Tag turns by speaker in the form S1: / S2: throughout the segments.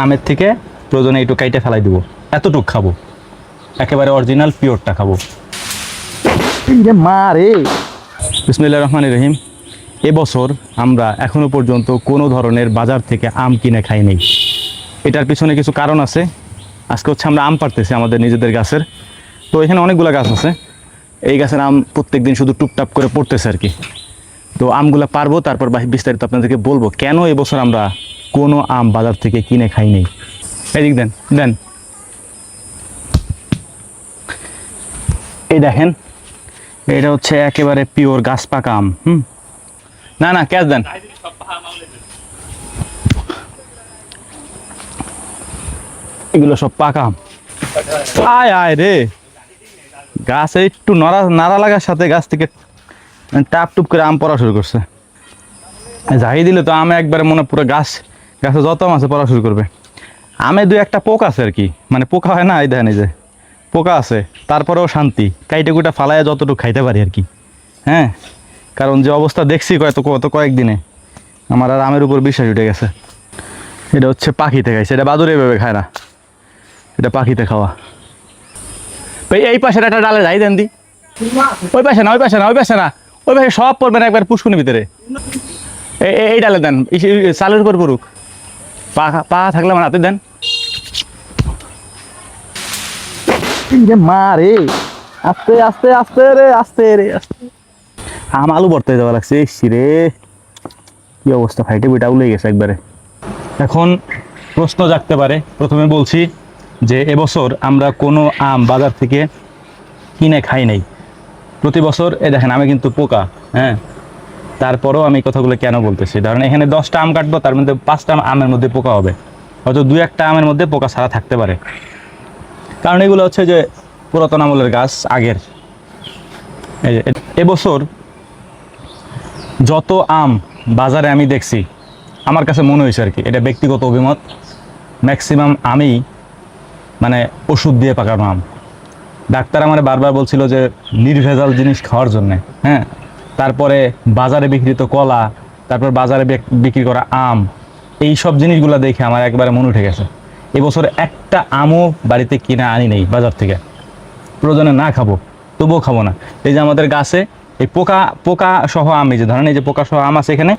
S1: আমের থেকে প্রয়োজনে একটু কাইটে ফেলাই দিব, এতটুক খাবো, একেবারে অরিজিনাল পিওরটা খাবো। মা রে, বিসমিল্লাহির রহমানির রহিম। এবছর আমরা এখনো পর্যন্ত কোনো ধরনের বাজার থেকে আম কিনে খাই নাই। এটার পিছনে কিছু কারণ আছে। আজকে হচ্ছে আমরা আম পাড়তেছি আমাদের নিজেদের গাছের। তো এখানে অনেকগুলো গাছ আছে, এই গাছের আম প্রত্যেক দিন শুধু টুকটাপ করে পড়তেছে আর কি। তো আমগুলো পারবো, তারপর বিস্তারিত আপনাদেরকে বলবো কেন এবছর আমরা কোনো আম বাজার থেকে কিনে খাই নাই। এদিক দেন দেন, এই দেখেন, এটা হচ্ছে একেবারে পিওর গাছ পাকা আম। না না, ক্যাশ দেন। এগুলো সব পাকা আম। আয় আয় রে, গাছে একটু নাড়া লাগার সাথে গাছ থেকে টাপ টুপ করে আম পড়া শুরু করছে। যাই দিলে তো আমে একবারে মনে পুরো গাছে যত আম আছে পড়া শুরু করবে। আমে দুই একটা পোকা আছে আর কি, মানে পোকা হয় না, এই দেখেন এই যে পোকা আছে, তারপরেও শান্তি, কাইটে কুইটা ফালাইয়া যতটুকু খাইতে পারি আর কি। হ্যাঁ, কারণ যে অবস্থা দেখছি কত কয়েকদিনে আমার আর আমের উপর বিশ্বাস উঠে গেছে। এটা হচ্ছে পাখিতে খাইছে, এটা বাদুড়ে এভাবে খায় না, এটা পাখিতে খাওয়া। এই পাশের একটা ডালে যাই দেন দি, ওই পাশে না ওই পাশে না ওই পাশে না, ওই পাশে সব পড়বে না একবার পুষ্কুনির ভিতরে। এই ডালে দেন, চালের উপর পড়ুক, পা থাকলে আমার হাতে দেন। মা রে, আস্তে আস্তে আস্তে রে, আস্তে রে আস্তে। আম আলু ভর্তা দেওয়া লাগছে, রে কি অবস্থা, ফাইটে বইটা উলে গেছে একবারে। এখন প্রশ্ন জাগতে পারে, প্রথমে বলছি যে এবছর আমরা কোনো আম বাজার থেকে কিনে খাই নাই। প্রতি বছর এ দেখেন আমি কিন্তু পোকা, হ্যাঁ, তারপরেও আমি কথাগুলো কেন বলতেছি, ধরেন এখানে 10টা আম কাটবো, তার মধ্যে 5টা আমের মধ্যে পোকা হবে, হয়তো 2-1টা আমের মধ্যে পোকা ছাড়া থাকতে পারে। কারণ এগুলো হচ্ছে যে পুরাতন আমলের গাছ আগের। এবছর যত আম বাজারে আমি দেখছি, আমার কাছে মনে হয়েছে আর কি, এটা ব্যক্তিগত অভিমত, ম্যাক্সিমাম আমি মানে ওষুধ দিয়ে পাকানো আম। ডাক্তার আমার বারবার বলছিল যে নির্ভেজাল জিনিস খাওয়ার জন্যে, হ্যাঁ। তারপরে বাজারে বিক্রিত কলা, তারপর বাজারে বিক্রি করা আম, এই সব জিনিসগুলো দেখে আমার একবারে মন উঠে গেছে। এবছর একটা আমও বাড়িতে কিনে আনি নেই বাজার থেকে, প্রয়োজনে না খাবো তবুও খাবো না। এই যে আমাদের গাছে এই পোকা সহ আম, এই যে ধরেন এই যে পোকা সহ আম আছে এখানে,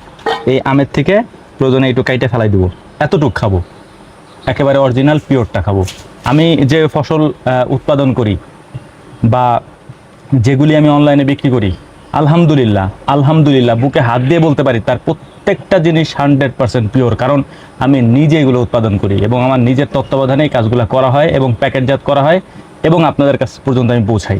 S1: এই আমের থেকে প্রয়োজনে একটু কাইটে ফেলাই দিব, এতটুক খাবো, একেবারে অরিজিনাল পিওরটা খাবো। আমি যে ফসল উৎপাদন করি বা যেগুলি আমি অনলাইনে বিক্রি করি, আলহামদুলিল্লাহ বুকে হাত দিয়ে বলতে পারি তার প্রত্যেকটা জিনিস 100% পিওর, কারণ আমি নিজে এগুলো উৎপাদন করি এবং আমার নিজের তত্ত্বাবধানে এই কাজগুলো করা হয় এবং প্যাকেটজাত করা হয় এবং আপনাদের কাছ পর্যন্ত আমি পৌঁছাই।